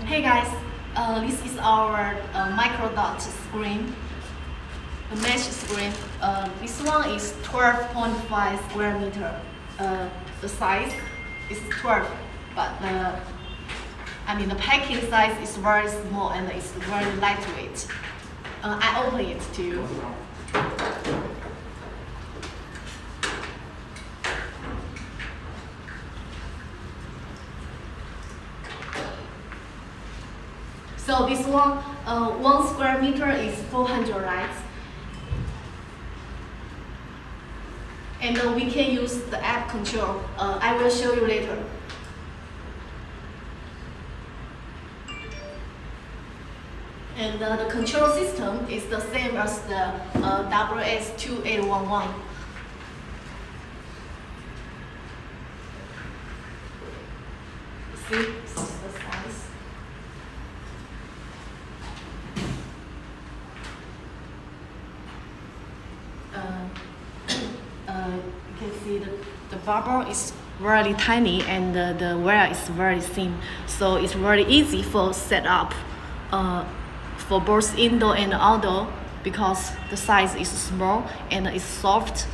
Hey guys, this is our microdot screen, the mesh screen. This one is 12.5 square meter. The size is 12, but the packing size is very small and it's very lightweight. I open it to you. So this one, 1 square meter is 400 lights. And we can use the app control. I will show you later. And the control system is the same as the WS2811. See, this is the size. You can see the bubble is very tiny and the wire is very thin, so it's very easy for setup for both indoor and outdoor because the size is small and it's soft